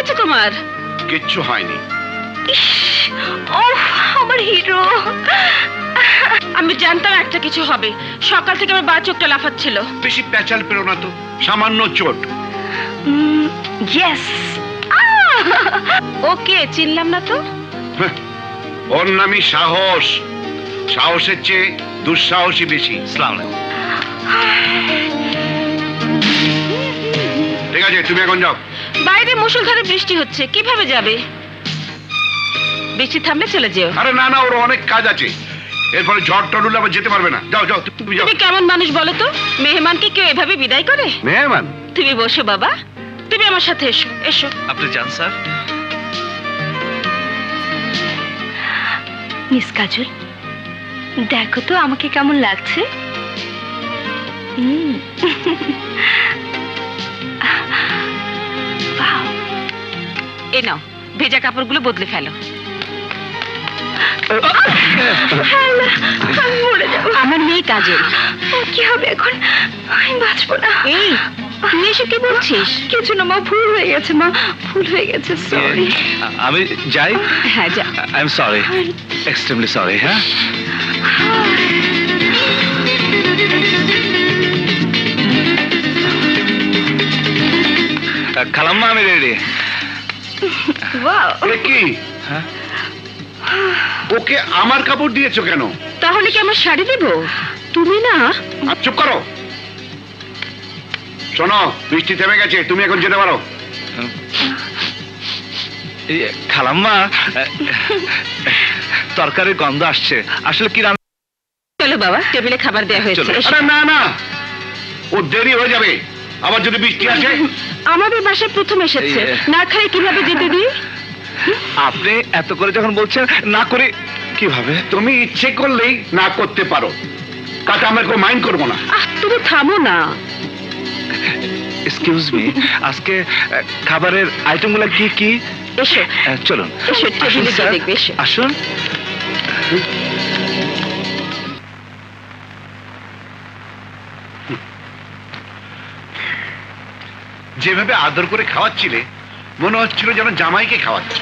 হয়েছে তোমার? কিচ্ছু হয়নি। ওহ আমার হিরো, আমি জানতাম একটা কিছু হবে। সকাল থেকে আমার বা চোখটা লাফাচ্ছিল। বেশি প্যাচাল পেরো না তো, সামান্য চোট। ইয়েস। ওকে, চিনলাম না তো। হ্যাঁ, ওর নামই সাহস। সাহসের চেয়ে দুঃসাহসী বেশি। আসসালামু আলাইকুম। ঠিক আছে, তুমি এখন যাও। বাইরে মুষলধারে বৃষ্টি হচ্ছে, কিভাবে যাবে? বৃষ্টি থামলে চলে যেও। আরে না না, ওর অনেক কাজ আছে। এরপরে ঝড় টড় উঠলে আবার যেতে পারবে না। যাও যাও, তুমি যাও। তুমি কেমন মানুষ বলো তো? মেহমানকে কেউ এভাবে বিদায় করে? মেহমান? তুমি বসো বাবা, তুমি আমার সাথে এসো। এসো। আপনি যান স্যার। মিস কাজল, দেখো তো আমাকে কেমন লাগছে। এ নাও, ভেজা কাপড়গুলো বদলে ফেলো। আমার মেয়ে কাজল। কি হবে এখন? আমি বাঁচবো না। এই, তুই এসে কি বলছিস? কিছু না মা, ভুল হয়ে গেছে মা, ভুল হয়ে গেছে, সরি। আমি যাই। হ্যাঁ যা। I am sorry, extremely sorry. হ্যাঁ, খালাম্মা আমি রেডি। ওয়াও, আরে কি? হ্যাঁ, ওকে আমার কাপড় দিয়েছো কেন? তাহলে কি আমার শাড়ি দেব? তুমি না। আর চুপ করো। শোনো, বৃষ্টি থেমে গেছে, তুমি এখন যেতে পারো। এই খালাম্মা, তরকারির গন্ধ আসছে। আসলে কি রান্না? চলো বাবা, টেবিলে খাবার দেওয়া হয়েছে। চলো। এসো। আরে না না, ও দেরি হয়ে যাবে। আবার যদি বৃষ্টি আসে। আমাদের বাসায় প্রথম এসেছে, এই, না খাই কিভাবে যেতে দিই? আপনি এত করে যখন বলছেন, না করে কিভাবে? তুমি ইচ্ছে করলেই না করতে পারো, তাতে আমরা কোনো মাইন্ড করবো না। তুমি থামো না। এক্সকিউজ মি, আজকে খাবারের আইটেমগুলো কি কি? এসো চলুন। এসো, আসুন, টেবিলে স্যার। দেখবে। এসো। আসুন। যেভাবে আদর করে খাওয়াচ্ছিলে, মনে হচ্ছিল যেন জামাইকে খাওয়াচ্ছে।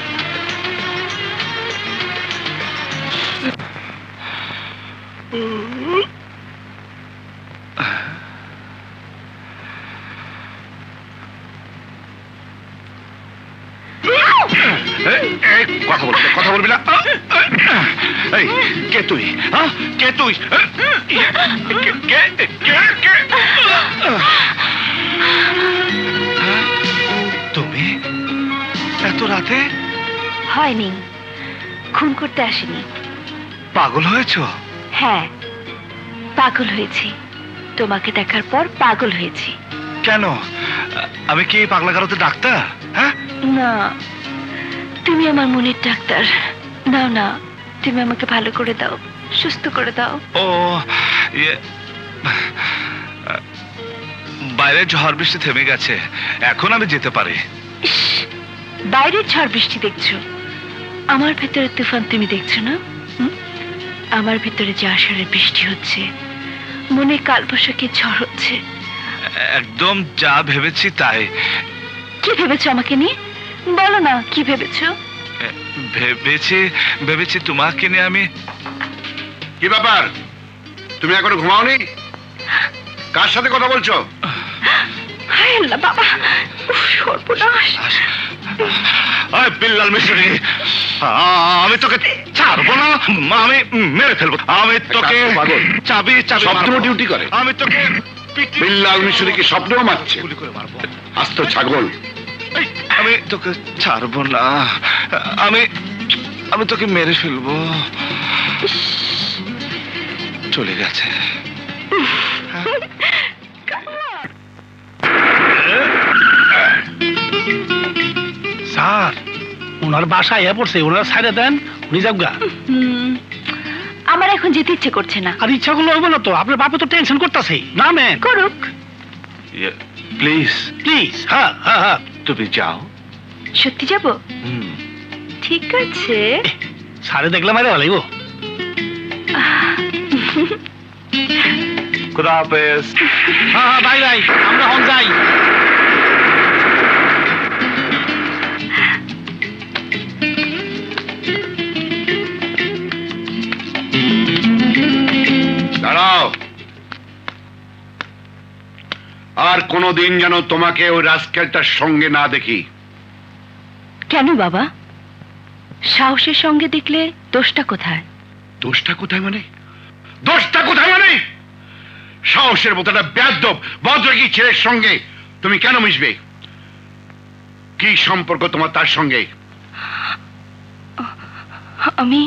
কথা বলবি না। এই, কে তুই? হ্যাঁ, কে তুই? তুমি এত রাতে? হয়নি, খুন করতে আসেনি। পাগল হয়েছো? হ্যাঁ, পাগল হয়েছি। তোমাকে দেখার পর পাগল হয়েছি। কেন? আমি কি পাগলা গারোতে ডাক্তার? হ্যাঁ, না, তুমি আমার মনের ডাক্তার। নাও না, তুমি আমাকে ভালো করে দাও, সুস্থ করে দাও। ও ইয়ে, বাইরে ঝড় বৃষ্টি থেমে গেছে, এখন আমি যেতে পারি। ইস, বাইরের ঝড় বৃষ্টি দেখছো, আমার ভেতরে তুফান তুমি দেখছো না? আমার ভেতরে যে আষাঢ়ের বৃষ্টি হচ্ছে, মনে কালবৈশাখী ঝড় হচ্ছে। একদম যা ভেবেছি তাই। কি ভেবেছো আমাকে নিয়ে? বলো না, কি ভেবেছো? ভেবেছি তোমাকে নিয়ে আমি। কি ব্যাপার, তুমি এখনো ঘুমাওনি? কার সাথে কথা বলছো? হায় আল্লাহ বাবা, উফ, সর্বনাশ। বিল্লাল মিশরি, আমি তোকে ছাড়বো না, আমি মেরে ফেলবো। আমি তোকে চাবি স্বপ্ন ডিউটি করে। আমি তোকে বিল্লাল মিশরিকে স্বপ্নও মারছে। গুলি করে মারবো। আস্ত ছাগল। আমি তোকে ছাড়বো না, আমি তোকে মেরে ফেলবো। চলে গেছে। স্যার, ওনার বাসায় পড়ছে, ওনার সাইডে দেন, উনি যাবগা। আমার এখন যেতে ইচ্ছে করছে না। আর ইচ্ছা করলে হইব না তো, আপনার বাপে তো টেনশন করতেছে। না ম্যান, করুক, প্লিজ প্লিজ। হ্যাঁ হ্যাঁ হ্যাঁ, তুমি যাও। সত্যি যাব? ঠিক আছে। সারে দেখলে মারে ভালো। খুদা হাফেজ। হ্যাঁ হ্যাঁ, বাই বাই, আমরা হন যাই। আর কোনোদিন যেন তোমাকে ওই রাস্কেলটার সঙ্গে না দেখি। কেন বাবা? সাহসের সঙ্গে দেখলে দোষটা কোথায়? দোষটা কোথায় মানে? দোষটা কোথায় মানে? সাহসের মতো একটা বেয়াদব বদরাগী ছেলের সঙ্গে তুমি কেন মিশবে? কি সম্পর্ক তোমার তার সঙ্গে? আমি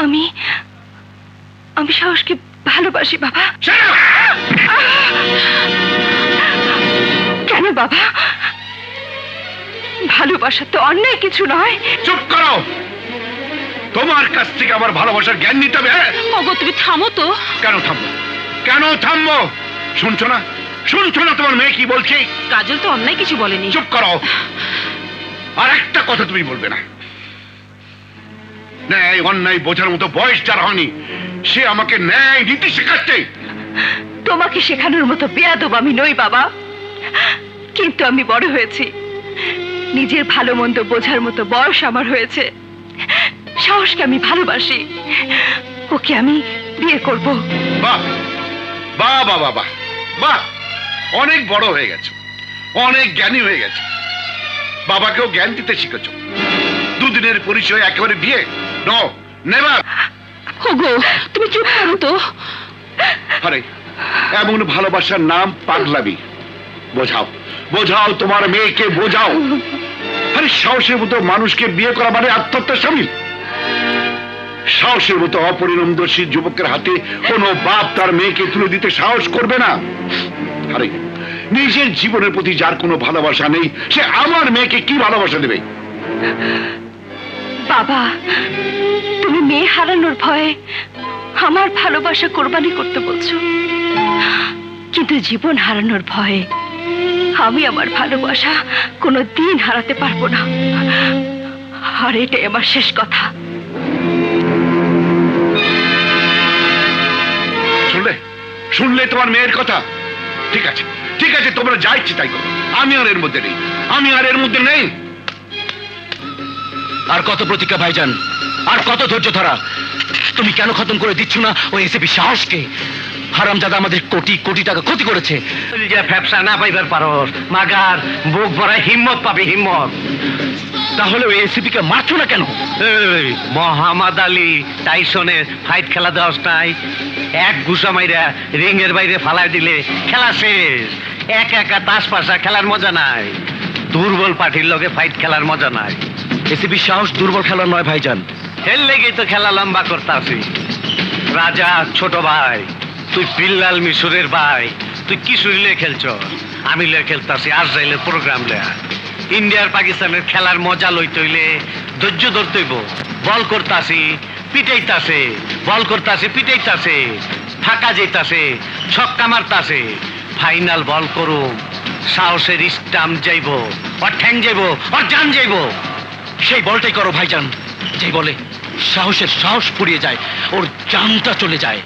আমি আমি সাহসকে ভালোবাসি বাবা। Shut up! কেন বাবা? ভালোবাসা তো অন্যায় কিছু নয়। চুপ করো। তোমার কাছ থেকে আমার ভালোবাসার জ্ঞান নিতে হবে। হ্যাঁ? ওগো তুমি থামো তো। কেন থামবো? কেন থামবো? শুনছো না? শুনছো না তোমার মেয়ে কি বলছে? কাজল তো অন্যায় কিছু বলেনি। চুপ করো। আর একটা কথা তুমি বলবে না। ন্যায় অন্যায় বোঝার মতো বয়স যার হয়নি, সে আমাকে ন্যায় নীতি শেখাচ্ছে। তোমাকে শেখানোর মতো বেয়াদব আমি নই বাবা, কিন্তু আমি বড় হয়েছি, নিজের ভালো মন্দ বোঝার মতো বয়স আমার হয়েছে। সাহসকে আমি ভালোবাসি, ওকে আমি বিয়ে করব। বাহ বাহ বাহ বাহ বাহ বাহ, অনেক বড় হয়ে গেছে, অনেক জ্ঞানী হয়ে গেছে। বাবাকেও জ্ঞান দিতে শিখেছ। দুদিনের পরিচয় একেবারে বিয়ে? No, never. ওগো তুমি চুপ করো তো। আরে এমন ভালোবাসার নাম পাগলামি। বোঝাও বোঝাও তোমার মেয়েকে বোঝাও। আরে সাহসের মতো মানুষকে বিয়ে করা মানে আত্মহত্যার সামিল। সাহসের মতো অপরিণমদর্শী যুবকের হাতে কোনো বাপ তার মেয়েকে তুলে দিতে সাহস করবে না। আরে নিজের জীবনের প্রতি যার কোনো ভালোবাসা নেই, সে আমার মেয়েকে কি ভালোবাসা দেবে? বাবা, তুমি মেয়ে হারানোর ভয়ে আমার ভালোবাসা কোরবানি করতে বলছো, কিন্তু জীবন হারানোর ভয়ে আমি আমার ভালোবাসা কোনো দিন হারাতে পারবো না। আর এটাই আমার শেষ কথা। শুনলে শুনলে তোমার মেয়ের কথা? ঠিক আছে ঠিক আছে, তোমরা যা ইচ্ছে তাই করো, আমি আর এর মধ্যে নেই, আমি আর এর মধ্যে নেই। আর কত প্রতিজ্ঞা ভাইজান, আর কত ধৈর্য ধরা? তুমি কেন খতম করে দিচ্ছ না ওই এসিপি সাহসকে? হারামজাদা আমাদের কোটি কোটি টাকা ক্ষতি করেছে। যে ব্যবসা না পাইবার পারস, মাগার বুক ভরা হিম্মত পাবি, হিম্মত। তাহলে ওই এসিপি কে মারছো না কেন? এই, মোহাম্মদ আলী টাইসনের ফাইট খেলা দেওয়াস নাই? এক ঘুষা মাইরা রিং এর বাইরে ফালাই দিলে খেলা শেষ। একা একা তাস পাশা খেলার মজা নাই, দুর্বল পার্টির লগে ফাইট খেলার মজা নাই। এসিপি সাহস দুর্বল খেলা নয় ভাইজান। এর লেগেই তো খেলা লম্বা করতে আসি। রাজা ছোট ভাই, তুই বিল্লাল মিশরের ভাই, তুই কিশোরী লে খেলছ, আমি লে খেলতাছি আজরাইলের প্রোগ্রাম লে। ইন্ডিয়ার পাকিস্তানের খেলার মজা লইতে হইলে ধৈর্য ধরতে হইব। বল করতাছি পিটাইতাছে, বল করতাছে পিটাইতাছে, ফাঁকা যেতাছে, ছক্কা মারতাছে। ফাইনাল বল করুম, সাহসের স্টাম্প যাইব, ওর ঠ্যাং যাইব, ওর জান যাইব। সেই বলটাই করো ভাইজান, যে বলে সাহসের সাহস ফুরিয়ে যায়, ওর জানটা চলে যায়।